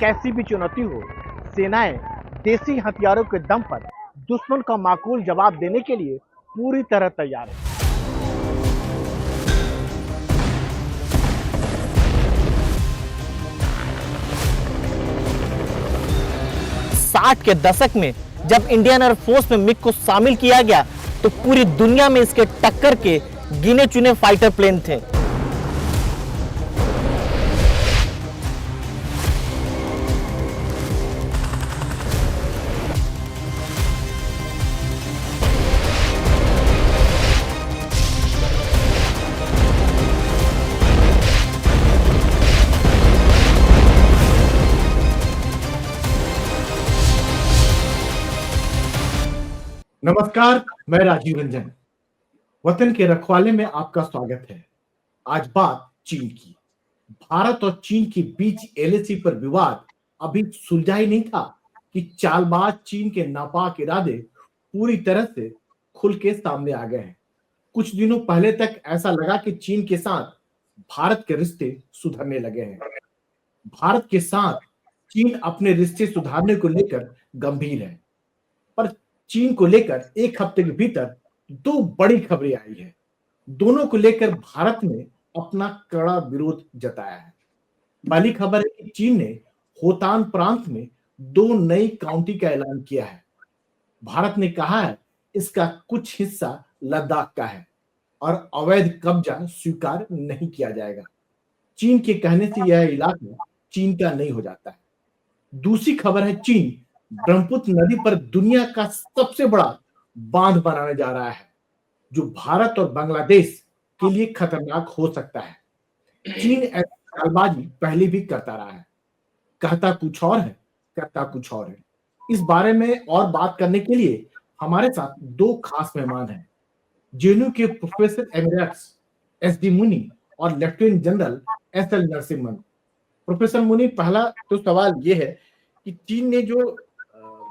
कैसी भी चुनौती हो, सेनाएं देसी हथियारों के दम पर दुश्मन का माकूल जवाब देने के लिए पूरी तरह तैयार है। 60 के दशक में जब इंडियन एयरफोर्स में मिग को शामिल किया गया तो पूरी दुनिया में इसके टक्कर के गिने चुने फाइटर प्लेन थे। नमस्कार, मैं राजीव रंजन। वतन के रखवाले में आपका स्वागत है। आज बात चीन की। भारत और चीन के बीच एलएसी पर विवाद अभी सुलझा ही नहीं था कि चालबाज चीन के नापाक इरादे पूरी तरह से खुल के सामने आ गए हैं। कुछ दिनों पहले तक ऐसा लगा कि चीन के साथ भारत के रिश्ते सुधरने लगे हैं। भारत के साथ चीन अपने रिश्ते सुधारने को लेकर गंभीर है, पर चीन को लेकर एक हफ्ते के भीतर दो बड़ी खबरें आई है। दोनों को लेकर भारत ने अपना कड़ा विरोध जताया है। पहली खबर है कि चीन ने होतान प्रांत में दो नई काउंटी का ऐलान किया है। भारत ने कहा है इसका कुछ हिस्सा लद्दाख का है और अवैध कब्जा स्वीकार नहीं किया जाएगा। चीन के कहने से यह इलाका चीन का नहीं हो जाता है। दूसरी खबर है चीन ब्रह्मपुत्र नदी पर दुनिया का सबसे बड़ा बांध बनाने जा रहा है, जो भारत और बांग्लादेश के लिए खतरनाक हो सकता है। चीन ऐसी चालबाजी पहले भी करता रहा है। कहता कुछ और है, करता कुछ और है। इस बारे में और बात करने के लिए हमारे साथ दो खास मेहमान हैं। जेएनयू के प्रोफेसर एमेरिटस एस.डी. मुनि और lieutenant general SL. Narasimhan. Professor मुनि, पहला तो सवाल ये है कि चीन ने जो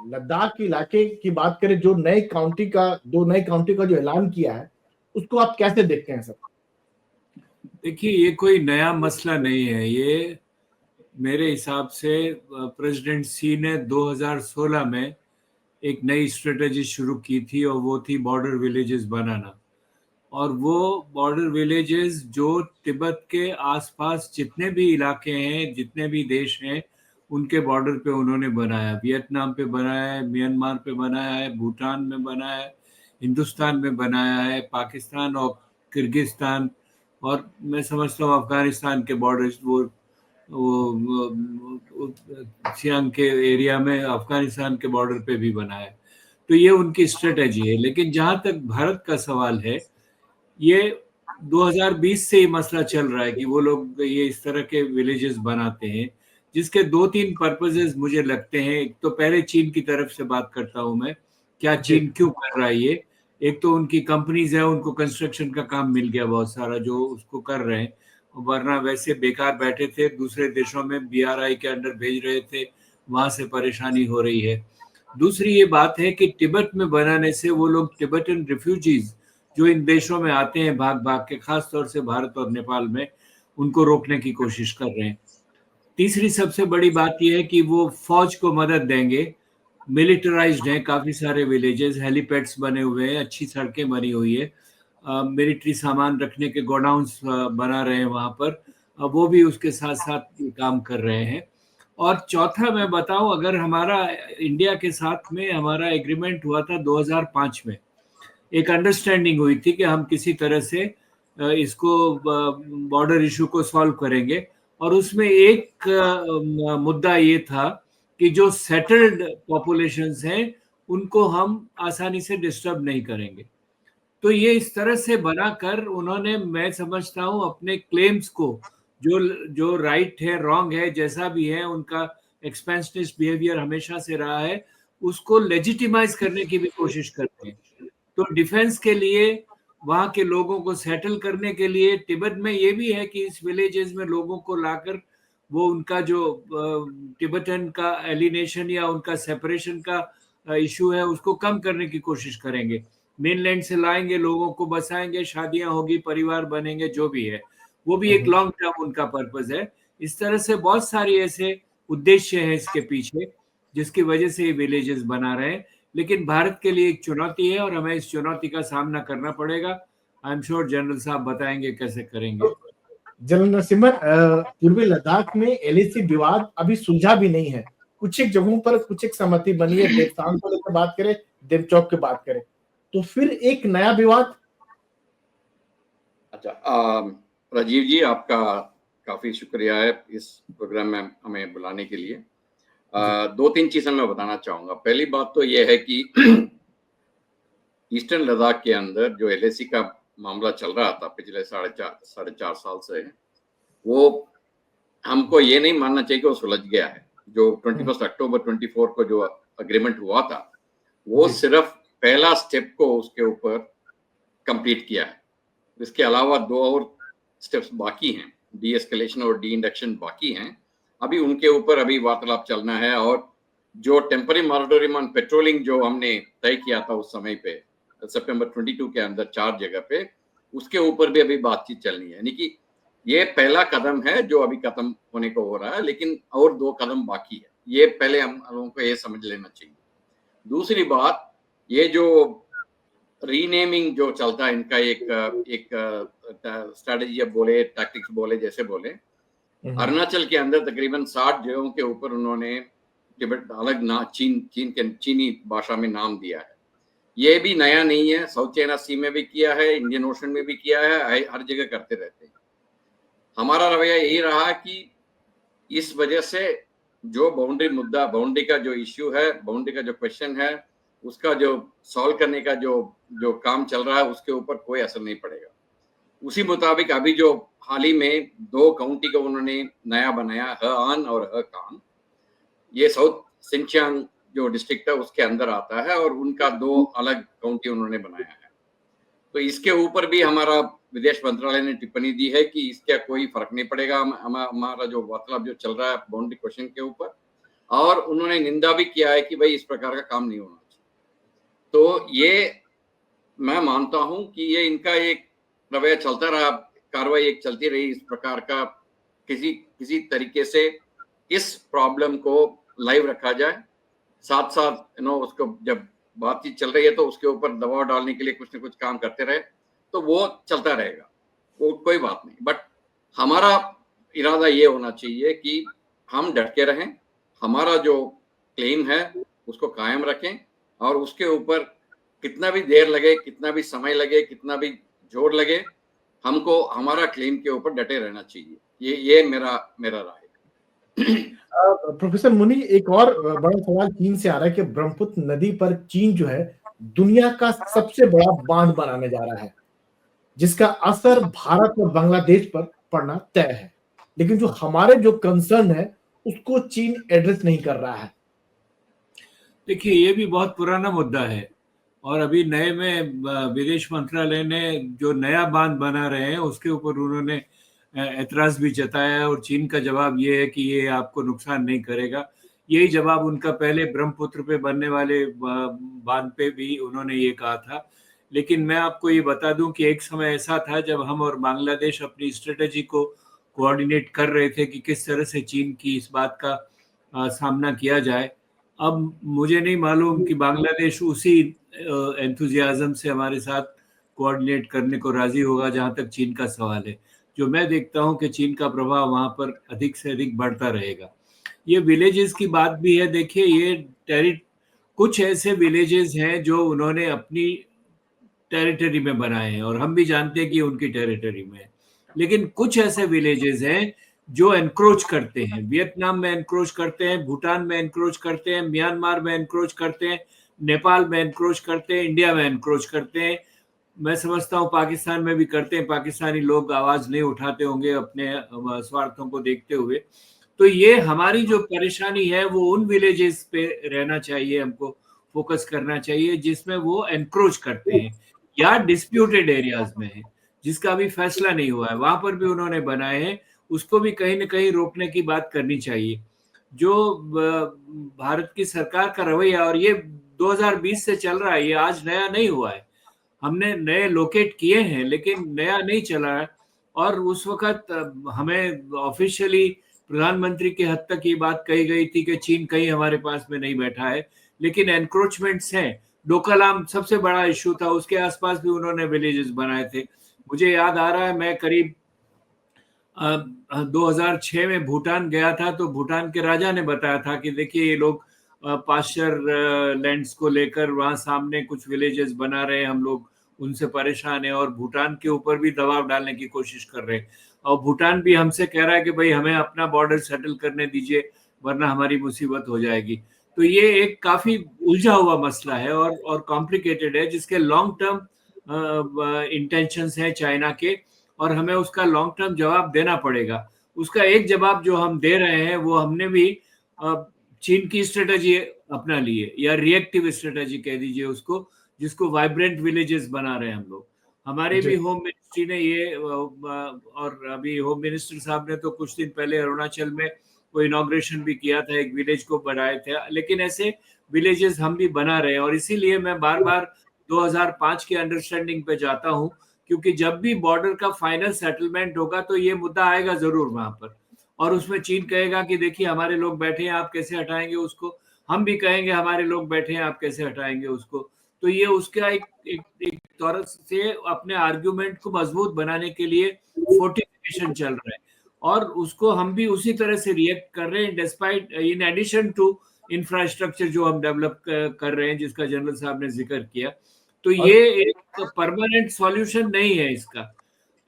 लद्दाख के इलाके की बात करें, दो नए काउंटी का जो ऐलान किया है, उसको आप कैसे देखते हैं सर? देखिए, ये कोई नया मसला नहीं है। ये मेरे हिसाब से प्रेसिडेंट सी ने 2016 में एक नई स्ट्रेटेजी शुरू की थी और वो थी बॉर्डर विलेजेस बनाना। और वो बॉर्डर विलेजेस जो तिब्बत के आसपास जितने भी इलाके हैं, जितने भी देश हैं, उनके बॉर्डर पे उन्होंने बनाया। वियतनाम पे बनाया है, म्यांमार पे बनाया है, भूटान में बनाया है, हिंदुस्तान में बनाया है, पाकिस्तान और किर्गिस्तान, और मैं समझता हूँ अफगानिस्तान के बॉर्डर्स, वो सियांग के एरिया में अफगानिस्तान के बॉर्डर पे भी बनाया है। तो ये उनकी स्ट्रेटेजी है। लेकिन जहाँ तक भारत का सवाल है, ये 2020 से ही मसला चल रहा है कि वो लोग ये इस तरह के विलेजेस बनाते हैं, जिसके दो तीन पर्पसेस मुझे लगते हैं। एक तो पहले चीन की तरफ से बात करता हूं मैं, क्या चीन क्यों कर रहा है ये। एक तो उनकी कंपनीज है, उनको कंस्ट्रक्शन का काम मिल गया बहुत सारा, जो उसको कर रहे हैं, वरना वैसे बेकार बैठे थे, दूसरे देशों में बीआरआई के अंडर भेज रहे थे, वहां से परेशानी हो रही है। दूसरी ये बात है कि तिब्बत में बनाने से वो लोग तिब्बतन रिफ्यूजीज जो इन देशों में आते हैं भाग भाग के, खास तौर से भारत और नेपाल में, उनको रोकने की कोशिश कर रहे हैं। तीसरी सबसे बड़ी बात यह है कि वो फौज को मदद देंगे। मिलिटराइज्ड हैं काफ़ी सारे विलेजेस, हेलीपैड्स बने हुए हैं, अच्छी सड़कें बनी हुई है, मिलिट्री सामान रखने के गोडाउन्स बना रहे हैं वहाँ पर, वो भी उसके साथ साथ काम कर रहे हैं। और चौथा मैं बताऊं, अगर हमारा इंडिया के साथ में हमारा एग्रीमेंट हुआ था 2005 में, एक अंडरस्टैंडिंग हुई थी कि हम किसी तरह से इसको बॉर्डर इशू को सॉल्व करेंगे, और उसमें एक मुद्दा ये था कि जो सेटल्ड पॉपुलेशंस हैं उनको हम आसानी से डिस्टर्ब नहीं करेंगे। तो ये इस तरह से बनाकर उन्होंने, मैं समझता हूँ, अपने क्लेम्स को, जो राइट है रॉन्ग है जैसा भी है, उनका एक्सपेंशनिस्ट बिहेवियर हमेशा से रहा है, उसको लेजिटिमाइज करने की भी कोशिश करते हैं। तो डिफेंस के लिए, वहाँ के लोगों को सेटल करने के लिए, तिब्बत में ये भी है कि इस विलेजेस में लोगों को लाकर वो उनका जो तिब्बतन का एलिनेशन या उनका सेपरेशन का इशू है उसको कम करने की कोशिश करेंगे। मेनलैंड से लाएंगे, लोगों को बसाएंगे, शादियां होगी, परिवार बनेंगे, जो भी है, वो भी एक लॉन्ग टर्म उनका पर्पस है। इस तरह से बहुत सारी ऐसे उद्देश्य है इसके पीछे, जिसकी वजह से ये विलेजेस बना रहे हैं। लेकिन भारत के लिए एक चुनौती है और हमें इस चुनौती का सामना करना पड़ेगा। आई एम श्योर जनरल साहब बताएंगे कैसे करेंगे। जनरल नरसिम्हन, पूर्वी लद्दाख में एलएसी विवाद अभी सुलझा भी नहीं है। कुछ एक जगहों पर कुछ एक सहमति बनी है, देवतान को लेकर बात करें, देवचौक की बात करें, तो फिर एक नया विवाद। अच्छा, राजीव जी, आपका काफी शुक्रिया है इस प्रोग्राम में हमें बुलाने के लिए। दो तीन चीजें मैं बताना चाहूंगा। पहली बात तो यह है कि ईस्टर्न लद्दाख के अंदर जो एलएसी का मामला चल रहा था पिछले साढ़े चार साल से, वो हमको ये नहीं मानना चाहिए कि वो सुलझ गया है। जो 21 अक्टूबर 24 को जो अग्रीमेंट हुआ था, वो सिर्फ पहला स्टेप को उसके ऊपर कंप्लीट किया है। इसके अलावा 2 और स्टेप्स बाकी हैं, डी एस्केलेशन और डी इंडक्शन बाकी हैं। अभी उनके ऊपर अभी वार्तालाप चलना है। और जो टेम्पररी मॉरिटोरियम ऑन पेट्रोलिंग जो हमने तय किया था उस समय पे, सितंबर 22 के अंदर 4 जगह पे, उसके ऊपर भी अभी बातचीत चलनी है। यानी कि ये पहला कदम है जो अभी खत्म होने को हो रहा है, लेकिन और 2 कदम बाकी है। ये पहले हम लोगों को ये समझ लेना चाहिए। दूसरी बात, ये जो रीनेमिंग जो चलता है, इनका एक स्ट्रैटेजी अब बोले, टैक्टिक्स बोले, जैसे बोले, अरुणाचल के अंदर तकरीबन 60 जगहों के ऊपर उन्होंने तिब्बत अलग चीनी भाषा में नाम दिया है। ये भी नया नहीं है, साउथ चाइना सी में भी किया है, इंडियन ओशन में भी किया है, हर जगह करते रहते हैं। हमारा रवैया यही रहा कि इस वजह से जो बाउंड्री का जो इश्यू है, बाउंड्री का जो क्वेश्चन है, उसका जो सॉल्व करने का जो काम चल रहा है, उसके ऊपर कोई असर नहीं पड़ेगा। उसी मुताबिक अभी जो हाल ही में 2 काउंटी को उन्होंने नया बनाया, हेआन और हेकान, ये साउथ सिंचियांग जो डिस्ट्रिक्ट है उसके अंदर आता है, और उनका 2 अलग काउंटी उन्होंने बनाया है। तो इसके ऊपर भी हमारा विदेश मंत्रालय ने टिप्पणी दी है कि इसका कोई फर्क नहीं पड़ेगा हमारा जो वार्तालाप जो चल रहा है बाउंड्री क्वेश्चन के ऊपर। और उन्होंने निंदा भी किया है कि भाई इस प्रकार का काम नहीं होना चाहिए। तो ये मैं मानता हूं कि ये इनका एक रवैया चलता रहा, कार्रवाई एक चलती रही इस प्रकार का। किसी तरीके से इस प्रॉब्लम को लाइव रखा जाए, साथ साथ उसको जब बातचीत चल रही है तो उसके ऊपर दबाव डालने के लिए कुछ न कुछ काम करते रहे, तो वो चलता रहेगा, वो कोई बात नहीं। बट हमारा इरादा ये होना चाहिए कि हम डट के रहें, हमारा जो क्लेम है उसको कायम रखें, और उसके ऊपर कितना भी देर लगे, कितना भी समय लगे, कितना भी जोर लगे, हमको हमारा क्लेम के ऊपर डटे रहना चाहिए। ये मेरा राय है। प्रोफेसर मुनि, एक और बड़ा सवाल चीन से आ रहा है कि ब्रह्मपुत्र नदी पर चीन जो है दुनिया का सबसे बड़ा बांध बनाने जा रहा है, जिसका असर भारत और बांग्लादेश पर पड़ना तय है। लेकिन जो हमारे जो कंसर्न है उसको चीन एड्रेस नहीं कर रहा है। देखिए, ये भी बहुत पुराना मुद्दा है, और अभी नए में विदेश मंत्रालय ने जो नया बांध बना रहे हैं उसके ऊपर उन्होंने एतराज भी जताया है, और चीन का जवाब ये है कि ये आपको नुकसान नहीं करेगा। यही जवाब उनका पहले ब्रह्मपुत्र पे बनने वाले बांध पे भी उन्होंने ये कहा था। लेकिन मैं आपको ये बता दूं कि एक समय ऐसा था जब हम और बांग्लादेश अपनी स्ट्रेटेजी को कोऑर्डिनेट कर रहे थे कि किस तरह से चीन की इस बात का सामना किया जाए। अब मुझे नहीं मालूम कि बांग्लादेश उसी एंथुजियाज्म से हमारे साथ कोऑर्डिनेट करने को राजी होगा जहां तक चीन का सवाल है। जो मैं देखता हूं कि चीन का प्रभाव वहां पर अधिक से अधिक बढ़ता रहेगा। ये विलेजेस की बात भी है। देखिए, ये कुछ ऐसे विलेजेस हैं जो उन्होंने अपनी टेरिटरी में बनाए हैं, और हम भी जानते हैं कि उनकी टेरिटरी में, लेकिन कुछ ऐसे विलेजेस हैं जो एनक्रोच करते हैं। वियतनाम में एनक्रोच करते हैं, भूटान में एनक्रोच करते हैं, म्यांमार में एनक्रोच करते हैं, नेपाल में एनक्रोच करते हैं, इंडिया में एनक्रोच करते हैं। मैं समझता हूँ पाकिस्तान में भी करते हैं। पाकिस्तानी लोग आवाज नहीं उठाते होंगे अपने स्वार्थों को देखते हुए। तो ये हमारी जो परेशानी है वो उन विलेजेस पे रहना चाहिए, हमको फोकस करना चाहिए जिसमें वो एनक्रोच करते हैं या डिस्प्यूटेड एरियाज में है, जिसका अभी फैसला नहीं हुआ है, वहां पर भी उन्होंने बनाए हैं। उसको भी कहीं ना कहीं रोकने की बात करनी चाहिए। जो भारत की सरकार का रवैया, और ये 2020 से चल रहा है, ये आज नया नहीं हुआ है। हमने नए लोकेट किए हैं लेकिन नया नहीं चला है। और उस वक्त हमें ऑफिशियली प्रधानमंत्री के हद तक ये बात कही गई थी कि चीन कहीं हमारे पास में नहीं बैठा है, लेकिन एनक्रोचमेंट्स हैं। डोकलाम सबसे बड़ा इश्यू था, उसके आसपास भी उन्होंने विलेजेस बनाए थे। मुझे याद आ रहा है, मैं करीब 2006 में भूटान गया था, तो भूटान के राजा ने बताया था कि देखिए ये लोग पास्चर लैंड्स को लेकर वहाँ सामने कुछ विलेजेस बना रहे हैं, हम लोग उनसे परेशान है और भूटान के ऊपर भी दबाव डालने की कोशिश कर रहे हैं। और भूटान भी हमसे कह रहा है कि भाई हमें अपना बॉर्डर सेटल करने दीजिए, वरना हमारी मुसीबत हो जाएगी। तो ये एक काफी उलझा हुआ मसला है और कॉम्प्लिकेटेड है, जिसके लॉन्ग टर्म इंटेंशंस हैं चाइना के, और हमें उसका लॉन्ग टर्म जवाब देना पड़ेगा। उसका एक जवाब जो हम दे रहे हैं वो हमने भी चीन की स्ट्रेटजी अपना ली है, या रिएक्टिव स्ट्रेटजी कह दीजिए उसको, जिसको वाइब्रेंट विलेजेस बना रहे हैं हम लोग। हमारे भी होम मिनिस्ट्री ने ये और अभी होम मिनिस्टर साहब ने तो कुछ दिन पहले अरुणाचल में वो इनॉग्रेशन भी किया था, एक विलेज को बनाए थे। लेकिन ऐसे विलेजेस हम भी बना रहे हैं, और इसीलिए मैं बार बार 2005 की अंडरस्टैंडिंग पे जाता हूँ, क्योंकि जब भी बॉर्डर का फाइनल सेटलमेंट होगा तो ये मुद्दा आएगा जरूर वहां पर, और उसमें चीन कहेगा कि देखिए हमारे लोग बैठे हैं, आप कैसे हटाएंगे उसको। हम भी कहेंगे हमारे लोग बैठे हैं, आप कैसे हटाएंगे उसको। तो ये उसका एक तौर से अपने आर्ग्यूमेंट को मजबूत बनाने के लिए फोर्टिफिकेशन चल रहा है, और उसको हम भी उसी तरह से रिएक्ट कर रहे हैं, despite in addition to infrastructure जो हम डेवलप कर रहे हैं, जिसका जनरल साहब ने जिक्र किया। तो ये एक परमानेंट सॉल्यूशन नहीं है। इसका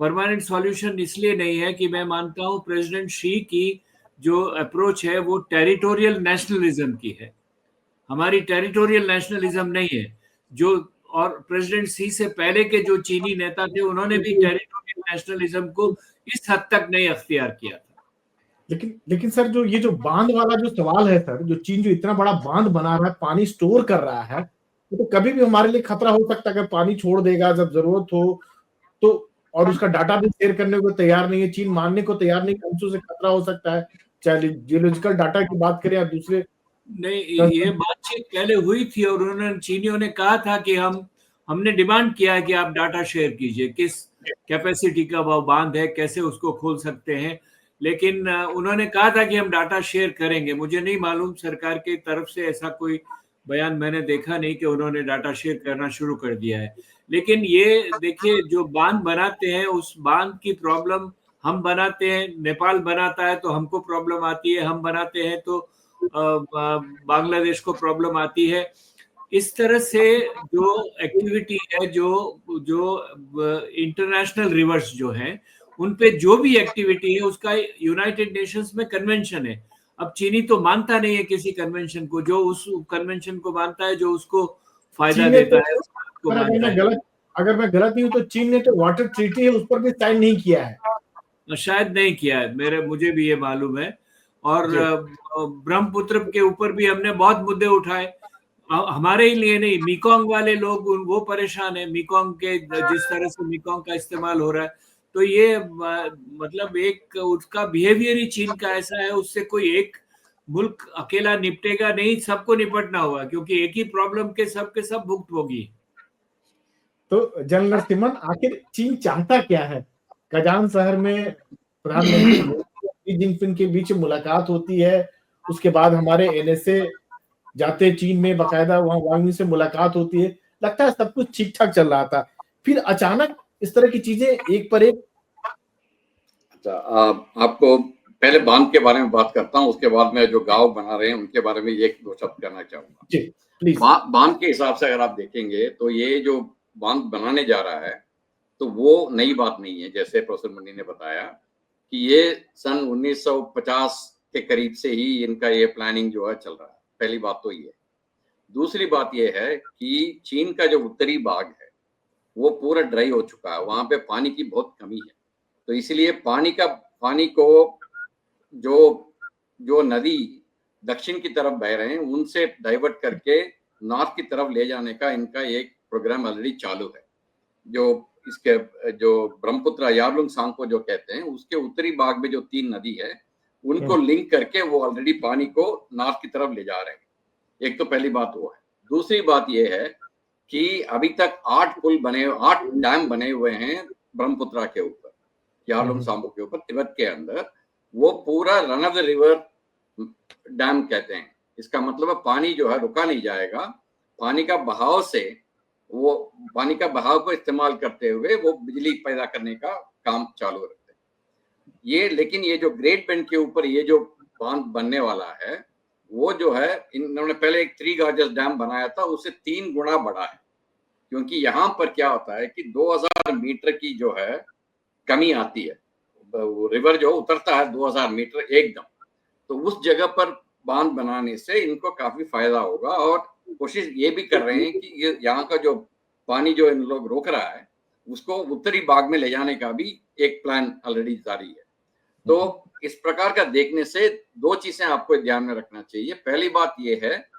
परमानेंट सॉल्यूशन इसलिए नहीं है कि मैं मानता हूं प्रेसिडेंट शी की जो अप्रोच है वो टेरिटोरियल नेशनलिज्म की है, हमारी टेरिटोरियल नेशनलिज्म नहीं है। जो और प्रेसिडेंट सी से पहले के जो चीनी नेता थे उन्होंने भी टेरिटोरियल नेशनलिज्म को इस हद तक नहीं अख्तियार किया था। लेकिन सर, जो ये जो बांध वाला जो सवाल है सर, जो चीन जो इतना बड़ा बांध बना रहा है, पानी स्टोर कर रहा है, तो कभी भी हमारे लिए खतरा हो सकता है। अगर पानी छोड़ देगा जब जरूरत हो तो, और उसका डाटा भी शेयर करने को तैयार नहीं है, चीन मानने को तैयार नहीं, हमसे से खतरा हो सकता है, चाहे जियोलॉजिकल डाटा की बात करें या दूसरे। नहीं, ये बातचीत पहले हुई थी और उन्होंने चीनियों ने कहा था कि हमने डिमांड किया है कि आप डाटा शेयर कीजिए, किस कैपेसिटी का वो बांध है, कैसे उसको खोल सकते हैं। लेकिन उन्होंने कहा था कि हम डाटा शेयर करेंगे। मुझे नहीं मालूम सरकार की तरफ से ऐसा कोई बयान मैंने देखा नहीं कि उन्होंने डाटा शेयर करना शुरू कर दिया है। लेकिन ये देखिए, जो बांध बनाते हैं उस बांध की प्रॉब्लम हम बनाते हैं, नेपाल बनाता है तो हमको प्रॉब्लम आती है, हम बनाते हैं तो बांग्लादेश को प्रॉब्लम आती है। इस तरह से जो एक्टिविटी है, जो इंटरनेशनल रिवर्स जो हैं, उन पे जो भी एक्टिविटी है उसका यूनाइटेड नेशंस में कन्वेंशन है। अब चीनी तो मानता नहीं है किसी कन्वेंशन को, जो उस कन्वेंशन को मानता है जो उसको फायदा देता है उसको मानता है। अगर मैं गलत नहीं हूं तो चीन ने तो वाटर ट्रीटी है उस पर भी साइन नहीं किया है, शायद नहीं किया है, मुझे भी ये मालूम है। और ब्रह्मपुत्र के ऊपर भी हमने बहुत मुद्दे उठाए, हमारे ही लिए नहीं, मीकोंग वाले लोग वो परेशान है, मीकोंग के जिस तरह से मीकोंग का इस्तेमाल हो रहा है। तो ये मतलब एक उसका बिहेवियर ही चीन का ऐसा है, उससे कोई एक मुल्क अकेला निपटेगा नहीं, सबको निपटना होगा, क्योंकि एक ही प्रॉब्लम के सब भुक्तभोगी। तो जनरल नरसिम्हन, आखिर चीन चाहता क्या है? कजान शहर में प्रधानमंत्री शी जिनपिंग के बीच मुलाकात होती है, उसके बाद हमारे एनएसए जाते चीन में, बाकायदा वहां वांग से मुलाकात होती है, लगता है सब कुछ ठीक ठाक चल रहा था, फिर अचानक इस तरह की चीजें एक पर एक। अच्छा, आपको पहले बांध के बारे में बात करता हूं, उसके बाद में जो गांव बना रहे हैं उनके बारे में एक दो शब्द कहना चाहूंगा। जी प्लीज। बांध के हिसाब से अगर आप देखेंगे तो ये जो बांध बनाने जा रहा है तो वो नई बात नहीं है। जैसे प्रोफेसर मुन्नी ने बताया कि ये सन 1950 के करीब से ही इनका ये प्लानिंग जो है चल रहा है। पहली बात तो ये। दूसरी बात ये है कि चीन का जो उत्तरी भाग है वो पूरा ड्राई हो चुका है, वहां पे पानी की बहुत कमी है। तो इसलिए पानी को जो नदी दक्षिण की तरफ बह रहे हैं उनसे डाइवर्ट करके नॉर्थ की तरफ ले जाने का इनका एक प्रोग्राम ऑलरेडी चालू है। जो ब्रह्मपुत्र यारलुंग सांगपो जो कहते हैं, उसके उत्तरी भाग में जो 3 नदी है उनको लिंक करके वो ऑलरेडी पानी को नॉर्थ की तरफ ले जा रहे हैं। एक तो पहली बात वो है। दूसरी बात ये है कि अभी तक 8 डैम बने हुए हैं ब्रह्मपुत्र के ऊपर, यारलुंग सांगपो के ऊपर, तिब्बत के अंदर, वो पूरा run of the river dam कहते हैं। इसका मतलब है पानी जो है रुका नहीं जाएगा, पानी का बहाव से वो पानी का बहाव को इस्तेमाल करते हुए वो बिजली पैदा करने का काम चालू रखते हैं ये। लेकिन ये जो ग्रेट बेंड के ऊपर ये जो बांध बनने वाला है वो जो है, इन्होंने पहले एक 3 गॉर्जस डैम बनाया था, उससे 3 गुना बड़ा है। क्योंकि यहाँ पर क्या होता है कि 2000 मीटर की जो है कमी आती है, रिवर जो उतरता है 2000 मीटर एकदम, तो उस जगह पर बांध बनाने से इनको काफी फायदा होगा। और कोशिश ये भी कर रहे हैं कि ये यहाँ का जो पानी जो इन लोग रोक रहा है उसको उत्तरी भाग में ले जाने का भी एक प्लान ऑलरेडी जारी है। तो इस प्रकार का देखने से 2 चीजें आपको ध्यान में रखना चाहिए। पहली बात यह है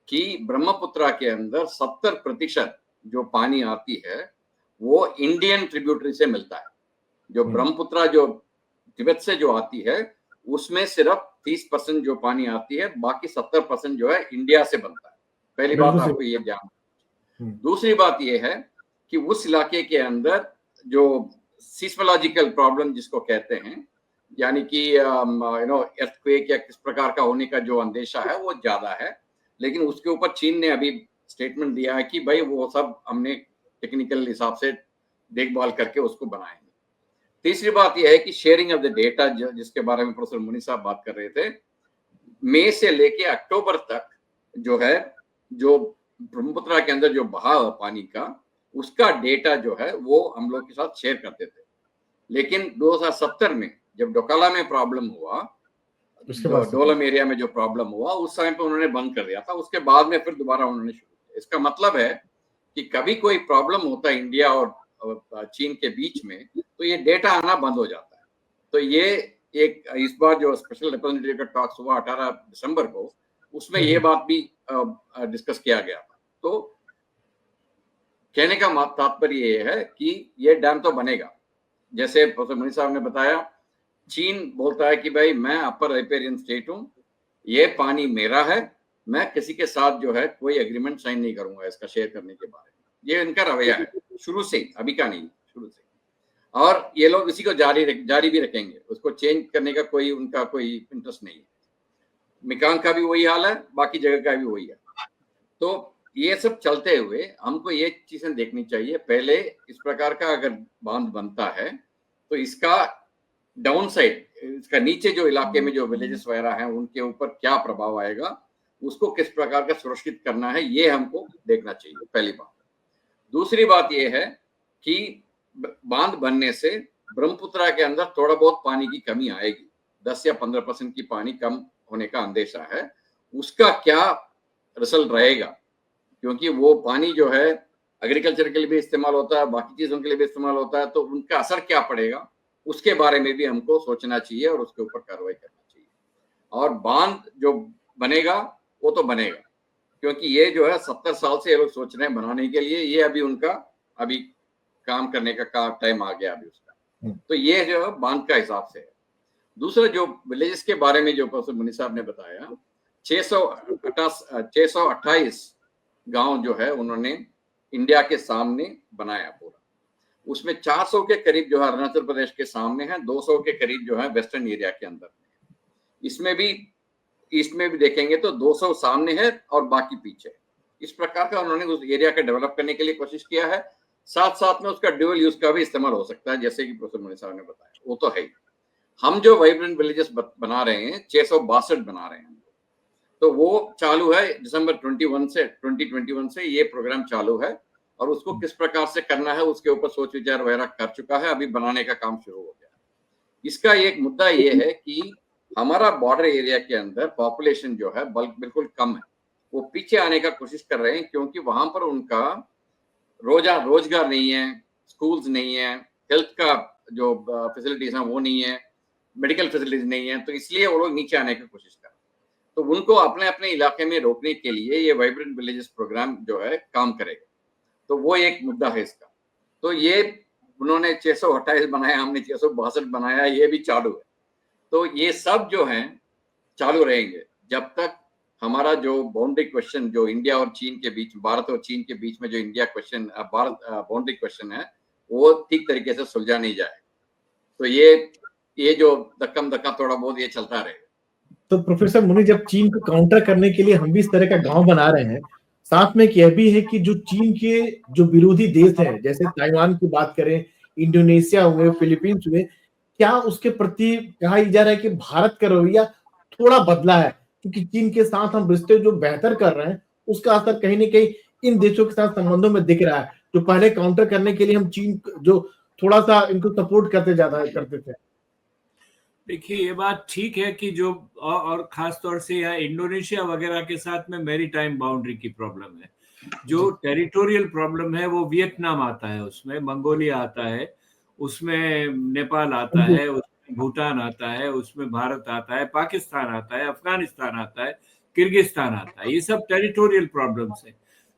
कि ब्रह्मपुत्रा के अंदर 70% जो पानी आती है वो इंडियन ट्रिब्यूटरी से मिलता है। जो ब्रह्मपुत्रा जो तिब्बत से जो आती है उसमें सिर्फ 30% जो पानी आती है, बाकी 70% जो है इंडिया से बनता है। पहली बात आपको ये ध्यान। दूसरी बात ये है कि उस इलाके के अंदर जो सिस्मोलॉजिकल प्रॉब्लम जिसको कहते हैं, यानी कि अर्थक्वेक या किस प्रकार का होने का जो अंदेशा है वो ज्यादा है। लेकिन उसके ऊपर चीन ने अभी स्टेटमेंट दिया है कि भाई वो सब हमने टेक्निकल हिसाब से देखभाल करके उसको बनाएंगे। तीसरी बात यह है कि शेयरिंग ऑफ द डेटा, जिसके बारे में प्रोफेसर मुनि साहब बात कर रहे थे, मई से लेके अक्टूबर तक जो है, जो ब्रह्मपुत्रा के अंदर जो बहाव है पानी का, उसका डेटा जो है वो हम लोग के साथ शेयर करते थे। लेकिन 2070 में जब डोकाला में प्रॉब्लम हुआ, डोलम एरिया में जो प्रॉब्लम हुआ, उस समय पे उन्होंने बंद कर दिया था। उसके बाद में फिर दोबारा उन्होंने शुरू किया। इसका मतलब है कि कभी कोई प्रॉब्लम होता है इंडिया और चीन के बीच में, तो ये डेटा आना बंद हो जाता है। तो ये एक इस बार जो स्पेशल रिप्रेजेंटेटिव का टॉक्स हुआ 18 दिसंबर को, उसमें ये बात भी डिस्कस किया गया था। तो कहने का तात्पर्य ये है कि ये डैम तो बनेगा। जैसे प्रोफेसर मुनि साहब ने बताया, चीन बोलता है कि भाई मैं अपर राइपेरियन स्टेट हूँ, ये पानी मेरा है, मैं किसी के साथ जो है कोई एग्रीमेंट साइन नहीं करूंगा इसका शेयर करने के बारे में। ये इनका रवैया है शुरू से, अभी का नहीं, शुरू से। और ये लोग इसी को जारी भी रखेंगे, उसको चेंज करने का कोई उनका कोई इंटरेस्ट नहीं है। मिकांग का भी वही हाल है, बाकी जगह का भी वही है। तो ये सब चलते हुए हमको ये चीजें देखनी चाहिए। पहले इस प्रकार का अगर बांध बनता है तो इसका डाउन साइड, इसका नीचे जो इलाके में जो विलेजेस वगैरह हैं उनके ऊपर क्या प्रभाव आएगा, उसको किस प्रकार का सुरक्षित करना है, ये हमको देखना चाहिए, पहली बात। दूसरी बात ये है कि बांध बनने से ब्रह्मपुत्रा के अंदर थोड़ा बहुत पानी की कमी आएगी, 10 या 15% की पानी कम होने का अंदेशा है। उसका क्या रिजल्ट रहेगा, क्योंकि वो पानी जो है एग्रीकल्चर के लिए भी इस्तेमाल होता है, बाकी चीजों के लिए भी इस्तेमाल होता है, तो उनका असर क्या पड़ेगा उसके बारे में भी हमको सोचना चाहिए और उसके ऊपर कार्रवाई करना चाहिए। और बांध जो बनेगा वो तो बनेगा, क्योंकि ये जो है 70 साल से ये लोग सोच रहे हैं बनाने के लिए, ये अभी उनका अभी काम करने का टाइम आ गया अभी उसका। तो ये जो है बांध का हिसाब से है। दूसरा जो विलेजेस के बारे में जो प्रोफेसर मुनि साहब ने बताया, 628 गांव जो है उन्होंने इंडिया के सामने बनाया पूरा। उसमें 400 के करीब जो है अरुणाचल प्रदेश के सामने है, 200 के करीब जो है वेस्टर्न एरिया के अंदर। इसमें भी ईस्ट में भी देखेंगे तो 200 सामने है और बाकी पीछे। इस प्रकार का उन्होंने उस एरिया का डेवलप करने के लिए कोशिश किया है। साथ साथ में उसका ड्यूअल यूज का भी इस्तेमाल हो सकता है, जैसे कि प्रोफेसर मुनि साहब ने बताया, वो तो है ही। हम जो वाइब्रेंट विलेजेस बना रहे हैं 662 बना रहे हैं, तो वो चालू है दिसंबर 2021 से ये प्रोग्राम चालू है। और उसको किस प्रकार से करना है उसके ऊपर सोच विचार वगैरह कर चुका है, अभी बनाने का काम शुरू हो गया। इसका एक मुद्दा ये है कि हमारा बॉर्डर एरिया के अंदर पॉपुलेशन जो है बल्क बिल्कुल कम है, वो पीछे आने का कोशिश कर रहे हैं, क्योंकि वहां पर उनका रोजगार नहीं है, स्कूल्स नहीं है, हेल्थ का जो फैसिलिटीज हैं वो नहीं है, मेडिकल फैसिलिटीज नहीं है, तो इसलिए वो लोग नीचे आने की कोशिश कर रहे हैं। तो उनको अपने अपने इलाके में रोकने के लिए ये वाइब्रेंट विलेजेस प्रोग्राम जो है काम करेगा। तो वो एक मुद्दा है इसका। तो ये उन्होंने 628 बनाया, हमने 662 बनाया, ये भी चालू है। तो ये सब जो है चालू रहेंगे जब तक हमारा जो बाउंड्री क्वेश्चन जो इंडिया और चीन के बीच, भारत और चीन के बीच में जो India question, Bharat boundary question है, वो ठीक तरीके से सुलझा नहीं जाए। तो ये ये जो धक्कम धक्का थोड़ा बहुत ये चलता रहे। तो प्रोफेसर मुनि, जब चीन को काउंटर करने के लिए हम भी इस तरह का गांव बना रहे हैं, साथ में एक यह भी है कि जो चीन के जो विरोधी देश हैं, जैसे ताइवान की बात करें, इंडोनेशिया हुए, फिलीपींस हुए, क्या उसके प्रति कहा जा रहा है कि भारत का रवैया थोड़ा बदला है, क्योंकि चीन के साथ हम रिश्ते जो बेहतर कर रहे हैं उसका असर कहीं ना कहीं इन देशों के साथ संबंधों में दिख रहा है, जो पहले काउंटर करने के लिए हम चीन जो थोड़ा सा इनको सपोर्ट ज्यादा करते थे। देखिए, ये बात ठीक है कि जो और खास तौर से यहाँ इंडोनेशिया वगैरह के साथ में मैरीटाइम बाउंड्री की प्रॉब्लम है। जो टेरिटोरियल प्रॉब्लम है वो वियतनाम आता है, उसमें मंगोलिया आता है, उसमें नेपाल आता है, उसमें भूटान आता है, उसमें भारत आता है, पाकिस्तान आता है, अफगानिस्तान आता है, किर्गिस्तान आता है। ये सब टेरिटोरियल प्रॉब्लम्स है।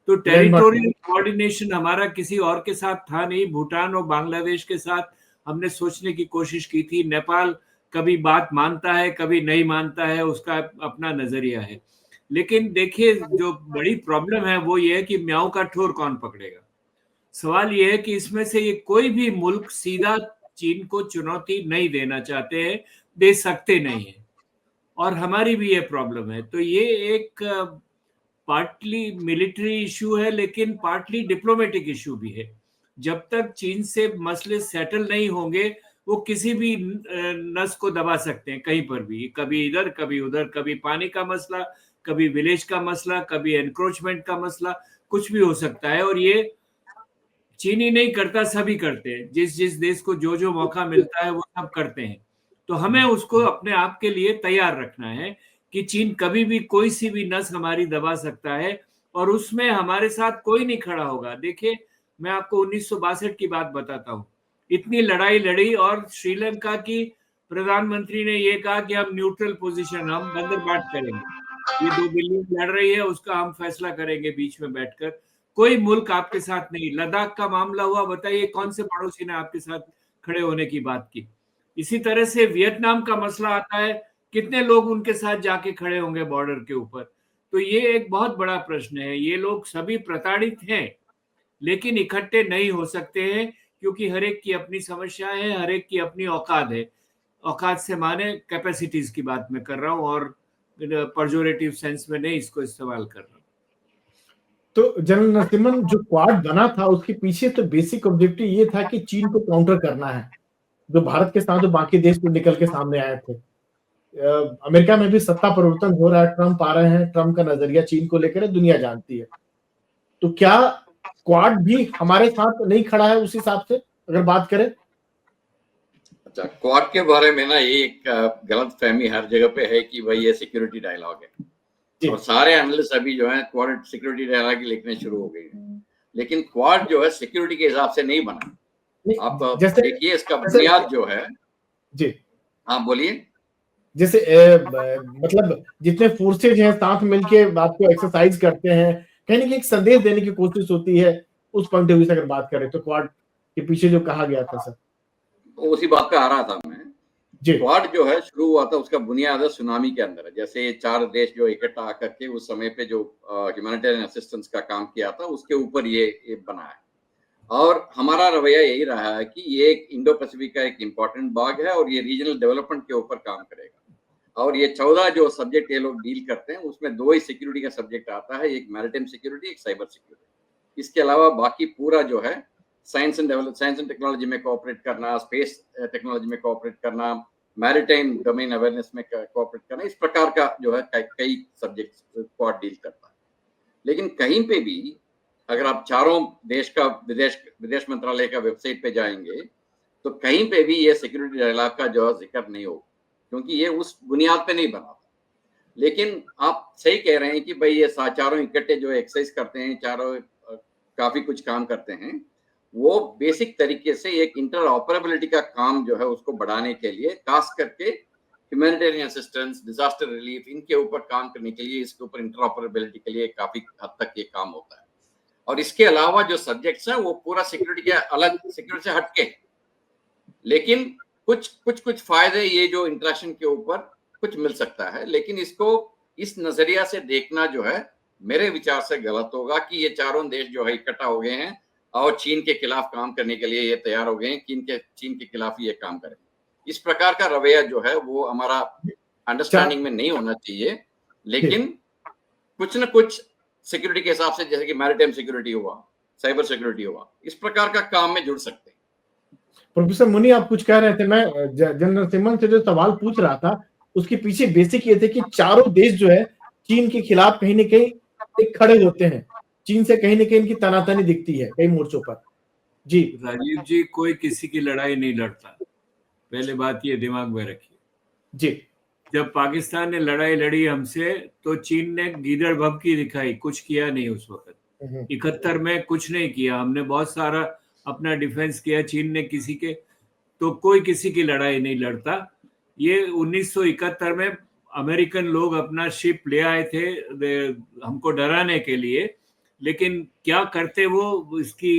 तो टेरिटोरियल कोऑर्डिनेशन हमारा किसी और के साथ था नहीं। भूटान और बांग्लादेश के साथ हमने सोचने की कोशिश की थी। नेपाल कभी बात मानता है, कभी नहीं मानता है, उसका अपना नजरिया है। लेकिन देखिए, जो बड़ी प्रॉब्लम है वो ये है कि म्याऊं का ठोर कौन पकड़ेगा। सवाल ये है कि इसमें से ये कोई भी मुल्क सीधा चीन को चुनौती नहीं देना चाहते हैं, दे सकते नहीं है, और हमारी भी ये प्रॉब्लम है। तो ये एक पार्टली मिलिट्री इशू है, लेकिन पार्टली डिप्लोमेटिक इशू भी है। जब तक चीन से मसले सेटल नहीं होंगे, वो किसी भी नस को दबा सकते हैं कहीं पर भी, कभी इधर कभी उधर, कभी पानी का मसला, कभी विलेज का मसला, कभी एनक्रोचमेंट का मसला, कुछ भी हो सकता है। और ये चीन ही नहीं करता, सभी करते हैं। जिस जिस देश को जो जो मौका मिलता है वो सब करते हैं। तो हमें उसको अपने आप के लिए तैयार रखना है कि चीन कभी भी कोई सी भी नस हमारी दबा सकता है, और उसमें हमारे साथ कोई नहीं खड़ा होगा। देखिए, मैं आपको 1962 की बात बताता हूँ। इतनी लड़ाई लड़ी और श्रीलंका की प्रधानमंत्री ने ये कहा कि हम न्यूट्रल पोजीशन, हम बंदरबाट करेंगे, ये दो बिल्लियां लड़ रही है, उसका हम फैसला करेंगे बीच में बैठकर। कोई मुल्क आपके साथ नहीं। लद्दाख का मामला हुआ, बताइए कौन से पड़ोसी ने आपके साथ खड़े होने की बात की। इसी तरह से वियतनाम का मसला आता है, कितने लोग उनके साथ जाके खड़े होंगे बॉर्डर के ऊपर। तो ये एक बहुत बड़ा प्रश्न है। ये लोग सभी प्रताड़ित हैं, लेकिन इकट्ठे नहीं हो सकते हैं, क्योंकि हर एक की अपनी समस्या है, हर एक की अपनी औकात है। औकात से माने कैपेसिटीज की बात मैं कर रहा हूँ, और परजोरेटिव सेंस में नहीं इसको इस्तेमाल कर रहा हूँ। तो जनरल नरसिम्हन, जो क्वाड बना था उसके पीछे तो बेसिक ऑब्जेक्टिव ये था कि चीन को काउंटर करना है, जो भारत के साथ जो बाकी देश तो निकल के सामने आए थे। अमेरिका में भी सत्ता परिवर्तन हो रहा है, ट्रंप आ रहे हैं, ट्रंप का नजरिया चीन को लेकर दुनिया जानती है। तो क्या क्वाड भी हमारे साथ नहीं खड़ा है उस हिसाब से अगर बात करें? अच्छा, क्वाड के बारे में ना ये एक गलत फहमी हर जगह पे है कि भाई ये सिक्योरिटी डायलॉग है, और सारे एनालिस्ट अभी जो है क्वाड सिक्योरिटी डायलॉग लिखने शुरू हो गए हैं। लेकिन क्वाड जो है सिक्योरिटी के हिसाब से नहीं बना। आप देखिए, इसका बुनियाद जो है जी, हाँ बोलिए। जैसे मतलब जितने फोर्सेज हैं साथ मिलके आपको एक्सरसाइज करते हैं, कहीं ना कहीं एक संदेश देने की कोशिश होती है। उस पॉइंट ऑफ व्यू से अगर बात करें तो क्वाड के पीछे जो कहा गया था सर, तो उसी बात पे आ रहा था मैं। क्वाड जो है शुरू हुआ था, उसका बुनियाद है सुनामी के अंदर। जैसे 4 देश जो इकट्ठा आकर के उस समय पे जो ह्यूमैनिटेरियन असिस्टेंस का काम किया था, उसके ऊपर ये बना है। और हमारा रवैया यही रहा है कि ये एक इंडो पैसिफिक का एक इम्पोर्टेंट भाग है, और ये रीजनल डेवलपमेंट के ऊपर काम करेगा। और ये 14 जो सब्जेक्ट ये लोग डील करते हैं, उसमें 2 ही सिक्योरिटी का सब्जेक्ट आता है, एक मैरिटाइम सिक्योरिटी, एक साइबर सिक्योरिटी। इसके अलावा बाकी पूरा जो है साइंस एंड टेक्नोलॉजी में कोऑपरेट करना, स्पेस टेक्नोलॉजी में कोऑपरेट करना, मैरिटाइम डोमेन अवेयरनेस में कोऑपरेट करना, इस प्रकार का जो है कई सब्जेक्ट क्वाड डील करता है। लेकिन कहीं पे भी अगर आप चारों देश का विदेश मंत्रालय का वेबसाइट पे जाएंगे, तो कहीं पे भी ये सिक्योरिटी डायलॉग का जो है जिक्र नहीं होगा, क्योंकि ये उस बुनियाद पे नहीं बना था। लेकिन आप सही कह रहे हैं कि भाई ये चारों इकट्ठे जो एक्सरसाइज करते हैं, चारों काफी कुछ काम करते हैं, वो बेसिक तरीके से एक इंटर ऑपरेबिलिटी का काम जो है उसको बढ़ाने के लिए, खास करके ह्यूमैनिटेरियन असिस्टेंस, डिजास्टर रिलीफ, इनके ऊपर काम करने के लिए, इसके ऊपर इंटर ऑपरेबिलिटी के लिए काफी हद तक ये काम होता है। और इसके अलावा जो सब्जेक्ट्स हैं वो पूरा सिक्योरिटी के अलग, सिक्योरिटी से हटके, लेकिन कुछ फायदे ये जो इंटरेक्शन के ऊपर कुछ मिल सकता है। लेकिन इसको इस नजरिया से देखना जो है मेरे विचार से गलत होगा कि ये चारों देश जो है इकट्ठा हो गए हैं और चीन के खिलाफ काम करने के लिए ये तैयार हो गए हैं कि चीन के खिलाफ ये काम करें। इस प्रकार का रवैया जो है वो हमारा अंडरस्टैंडिंग में नहीं होना चाहिए, लेकिन कुछ न कुछ सिक्योरिटी के हिसाब से, जैसे कि मैरिटाइम सिक्योरिटी हुआ, साइबर सिक्योरिटी हुआ, इस प्रकार का काम में जुड़ सकते हैं। प्रोफेसर मुनि, आप कुछ कह रहे थे। मैं जनरल नरसिम्हन से जो सवाल पूछ रहा था उसके पीछे बेसिक ये थे कि चारों देश जो है चीन के खिलाफ कहीं न कहीं एक खड़े होते हैं। चीन से कहीं न कहीं इनकी तनातनी दिखती है कई मोर्चों पर। जी राजीव जी, कोई किसी की लड़ाई नहीं लड़ता, पहले बात ये दिमाग में रखिए। जी जब पाकिस्तान ने लड़ाई लड़ी हमसे तो चीन ने गीदड़ भभकी दिखाई, कुछ किया नहीं उस वक्त। 71 में कुछ नहीं किया, हमने बहुत सारा अपना डिफेंस किया, चीन ने किसी के, तो कोई किसी की लड़ाई नहीं लड़ता। ये 1971 में अमेरिकन लोग अपना शिप ले आए थे हमको डराने के लिए, लेकिन क्या करते वो इसकी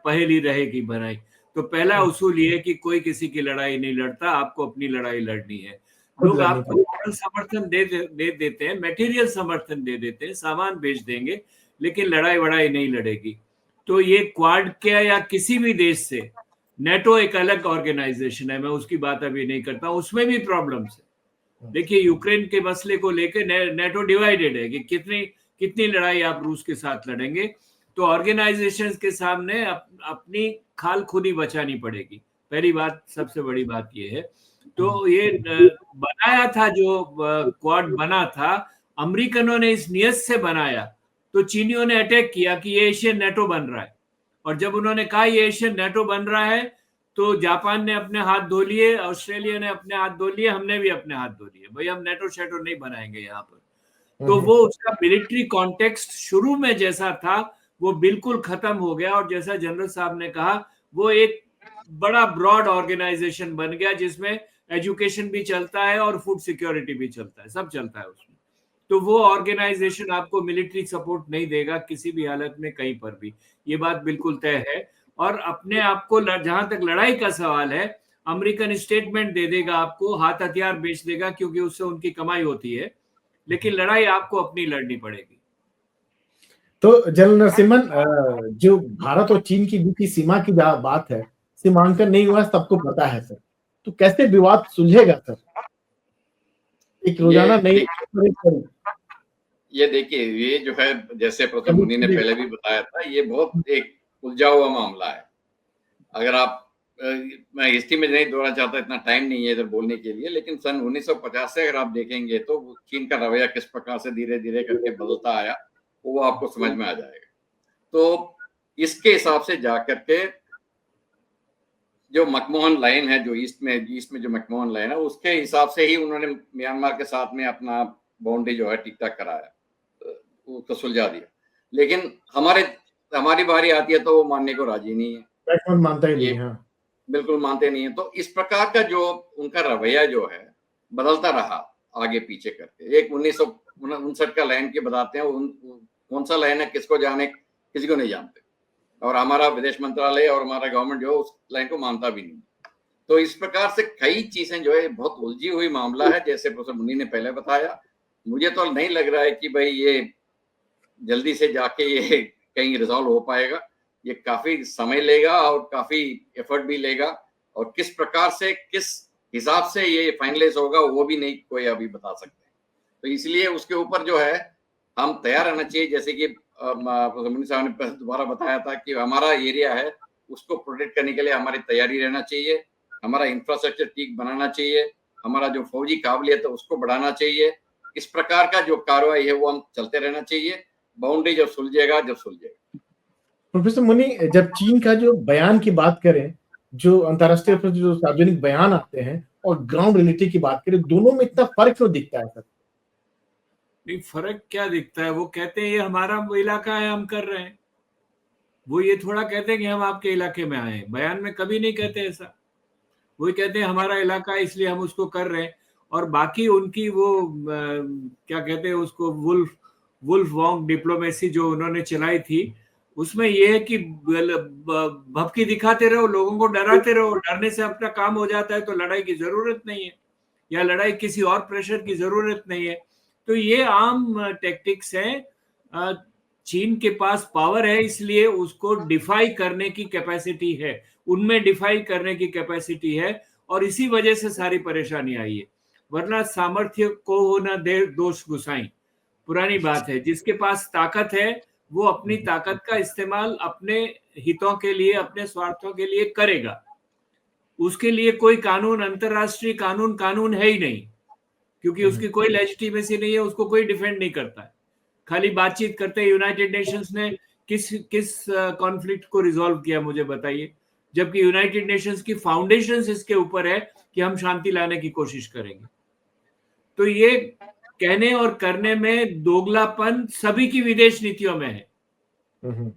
पहेली रहेगी बनाई। तो पहला उसूल ये है कि कोई किसी की लड़ाई नहीं लड़ता, आपको अपनी लड़ाई लड़नी है। लोग आपको मॉरल समर्थन दे देते हैं, मटेरियल समर्थन दे देते हैं, सामान बेच देंगे, लेकिन लड़ाई वड़ाई नहीं लड़ेगी। तो ये क्वाड के या किसी भी देश से, नेटो एक अलग ऑर्गेनाइजेशन है, मैं उसकी बात अभी नहीं करता, उसमें भी प्रॉब्लम्स है। देखिए यूक्रेन के मसले को लेकर नेटो डिवाइडेड है कि कितनी लड़ाई आप रूस के साथ लड़ेंगे। तो ऑर्गेनाइजेशंस के सामने अपनी खाल खुद ही बचानी पड़ेगी, पहली बात, सबसे बड़ी बात ये है। तो ये बनाया था, जो क्वाड बना था, अमेरिकनों ने इस नियत से बनाया, तो चीनियों ने अटैक किया कि ये एशियन नेटो बन रहा है। और जब उन्होंने कहा ये एशियन नेटो बन रहा है, तो जापान ने अपने हाथ धो लिए, ऑस्ट्रेलिया ने अपने हाथ धो लिए, हमने भी अपने हाथ धो लिए, भाई हम नेटो शेटो नहीं बनाएंगे यहाँ पर। तो वो उसका मिलिट्री कॉन्टेक्स्ट शुरू में जैसा था वो बिल्कुल खत्म हो गया, और जैसा जनरल साहब ने कहा, वो एक बड़ा ब्रॉड ऑर्गेनाइजेशन बन गया जिसमें एजुकेशन भी चलता है और फूड सिक्योरिटी भी चलता है, सब चलता है उसमें। तो वो ऑर्गेनाइजेशन आपको मिलिट्री सपोर्ट नहीं देगा किसी भी हालत में, कहीं पर भी, ये बात बिल्कुल तय है। और अपने आप को, जहां तक लड़ाई का सवाल है, अमेरिकन स्टेटमेंट दे देगा आपको, हाथ हथियार बेच देगा, क्योंकि उससे उनकी कमाई होती है, लेकिन लड़ाई आपको अपनी लड़नी पड़ेगी। तो जनरल नरसिम्हन, जो भारत और चीन की बीच की सीमा की बात है, सीमांकन नहीं हुआ, सबको पता है सर, तो कैसे विवाद सुलझेगा सर? एक रोजाना नहीं, ये देखिए, ये जो है, जैसे प्रोफेसर मुनि ने पहले भी बताया था, ये बहुत एक उलझा हुआ मामला है। अगर आप, मैं हिस्ट्री में नहीं दोहराना चाहता, इतना टाइम नहीं है इधर बोलने के लिए, लेकिन सन 1950 से अगर आप देखेंगे तो चीन का रवैया किस प्रकार से धीरे धीरे करके बदलता आया, वो आपको समझ में आ जाएगा। तो इसके हिसाब से जाकर के जो मैकमोहन लाइन है, जो ईस्ट में जो मैकमोहन लाइन है, उसके हिसाब से ही उन्होंने म्यांमार के साथ में अपना बाउंड्री जो है ठीक ठाक कराया, उसको सुलझा दिया। लेकिन हमारी बारी आती है तो वो मानने को राजी नहीं है, मानता ही नहीं है, बिल्कुल मानते नहीं है। तो इस प्रकार का जो उनका रवैया जो है बदलता रहा आगे पीछे करके। एक 1959 का लाइन के बताते हैं, कौन सा लाइन है किसको जाने, किसी को नहीं जानते, और हमारा विदेश मंत्रालय और हमारा गवर्नमेंट जो है उस लाइन को मानता भी नहीं। तो इस प्रकार से कई चीजें जो है बहुत उलझी हुई मामला है, जैसे प्रोफेसर मुनि ने पहले बताया। मुझे तो नहीं लग रहा है कि भाई ये जल्दी से जाके ये कहीं रिजॉल्व हो पाएगा, ये काफी समय लेगा और काफी एफर्ट भी लेगा, और किस प्रकार से, किस हिसाब से ये फाइनलाइज होगा वो भी नहीं कोई अभी बता सकते। तो इसलिए उसके ऊपर जो है हम तैयार रहना चाहिए, जैसे कि मुनि साहब ने दोबारा बताया था कि हमारा एरिया है, उसको प्रोटेक्ट करने के लिए हमारी तैयारी रहना चाहिए, हमारा इंफ्रास्ट्रक्चर ठीक बनाना चाहिए, हमारा जो फौजी काबिलियत है उसको बढ़ाना चाहिए। इस प्रकार का जो कार्रवाई है वो हम चलते रहना चाहिए। बाउंड्री जब सुलझेगा। प्रोफेसर मुनि, जब चीन का जो बयान की बात करें, जो अंतरराष्ट्रीय जो सार्वजनिक बयान आते हैं, और ग्राउंड रियलिटी की बात करें, दोनों में इतना फर्क क्यों दिखता है सर? नहीं, फर्क क्या दिखता है, वो कहते हैं ये हमारा इलाका है, हम कर रहे हैं। वो ये थोड़ा कहते हैं कि हम आपके इलाके में आए, बयान में कभी नहीं कहते ऐसा। वही कहते हैं हमारा इलाका है इसलिए हम उसको कर रहे हैं। और बाकी उनकी वो क्या कहते हैं उसको, वुल्फ वॉन्ग डिप्लोमेसी जो उन्होंने चलाई थी, उसमें ये है कि भपकी दिखाते रहो, लोगों को डराते रहो, डरने से अपना काम हो जाता है, तो लड़ाई की जरूरत नहीं है, या लड़ाई किसी और प्रेशर की जरूरत नहीं है। तो ये आम टैक्टिक्स हैं। चीन के पास पावर है, इसलिए उसको डिफाई करने की कैपेसिटी है, उनमें डिफाई करने की कैपेसिटी है, और इसी वजह से सारी परेशानी आई है। वरना सामर्थ्य को हो न दे दोष गुसाई, पुरानी बात है। जिसके पास ताकत है वो अपनी ताकत का इस्तेमाल अपने हितों के लिए, अपने स्वार्थों के लिए करेगा। उसके लिए कोई कानून, अंतरराष्ट्रीय कानून है ही नहीं, क्योंकि उसकी कोई लेजिटिमेसी नहीं है, उसको कोई डिफेंड नहीं करता है। खाली बातचीत करते हैं। यूनाइटेड नेशंस ने किस कॉन्फ्लिक्ट को रिजॉल्व किया, मुझे बताइए, जबकि यूनाइटेड नेशंस की फाउंडेशन इसके ऊपर है कि हम शांति लाने की कोशिश करेंगे। तो ये कहने और करने में दोगलापन सभी की विदेश नीतियों में है।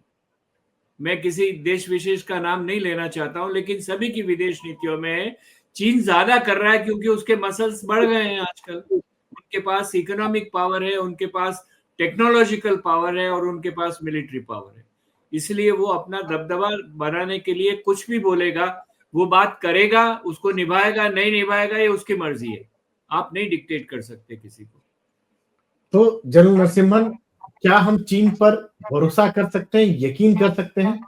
मैं किसी देश विशेष का नाम नहीं लेना चाहता हूं, लेकिन सभी की विदेश नीतियों में है। चीन ज्यादा कर रहा है क्योंकि उसके मसल्स बढ़ गए हैं आजकल। उनके पास इकोनॉमिक पावर है, उनके पास टेक्नोलॉजिकल पावर है और उनके पास मिलिट्री पावर है। इसलिए वो अपना दबदबा बनाने के लिए कुछ भी बोलेगा, वो बात करेगा, उसको निभाएगा नहीं निभाएगा ये उसकी मर्जी है। आप नहीं डिक्टेट कर सकते किसी को। तो जनरल नरसिम्हन, क्या हम चीन पर भरोसा कर सकते हैं, यकीन कर सकते हैं?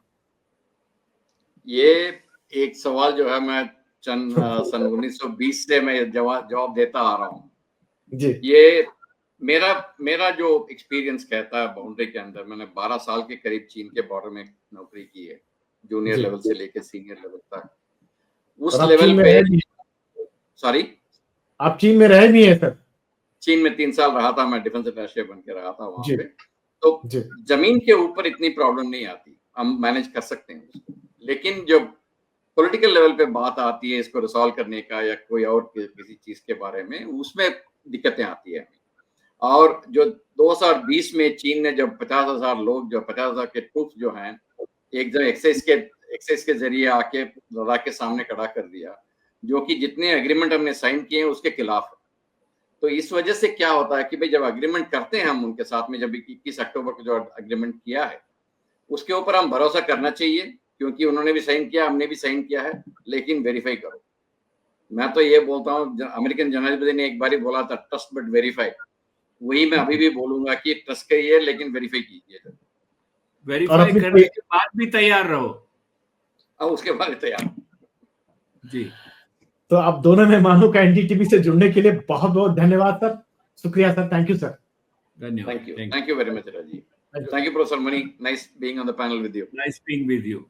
ये एक सवाल जो है मैं सन 1920 से मैं जवाब देता आ रहा हूँ जी। ये मेरा जो एक्सपीरियंस कहता है बाउंड्री के अंदर, मैंने 12 साल के करीब चीन के बॉर्डर में नौकरी की है, जूनियर लेवल से लेकर सीनियर लेवल तक। उस लेवल पे सॉरी, आप चीन में रहे भी हैं सर? चीन में 3 साल रहा था मैं, डिफेंस अटैचे बन के रहा था वहां पे। तो जमीन के ऊपर इतनी प्रॉब्लम नहीं आती, हम मैनेज कर सकते हैं उसको। लेकिन जब पॉलिटिकल लेवल पे बात आती है इसको रिसॉल्व करने का या कोई और किसी चीज के बारे में, उसमें दिक्कतें आती है। और जो 2020 में चीन ने जब 50,000 लोग, जो 50,000 के ट्रूप्स जो हैं, एक जगह एक्सेस के जरिए आके लद्दाख के सामने खड़ा कर दिया, जो कि जितने एग्रीमेंट हमने साइन किए हैं उसके खिलाफ है। तो इस वजह से क्या होता है कि भाई जब एग्रीमेंट करते हैं हम उनके साथ में, जब 21 अक्टूबर को जो एग्रीमेंट किया है उसके ऊपर हम भरोसा करना चाहिए, क्योंकि उन्होंने भी साइन किया, हमने भी साइन किया है, लेकिन वेरीफाई करो। मैं तो ये बोलता हूँ, अमेरिकन जर्नलिस्ट ने एक बार ही बोला था ट्रस्ट बट वेरीफाई, वही मैं अभी भी बोलूंगा कि ट्रस्ट करिए लेकिन वेरीफाई कीजिए। वेरीफाई करने के बाद भी तैयार रहो, और उसके बाद तैयार जी। तो आप दोनों मेहमानों का एनडीटीवी से जुड़ने के लिए बहुत बहुत धन्यवाद सर, शुक्रिया सर, थैंक यू सर। धन्यवाद, thank you very much Rajiv, thank you professor Mani, nice being on the panel with you. Nice being with you.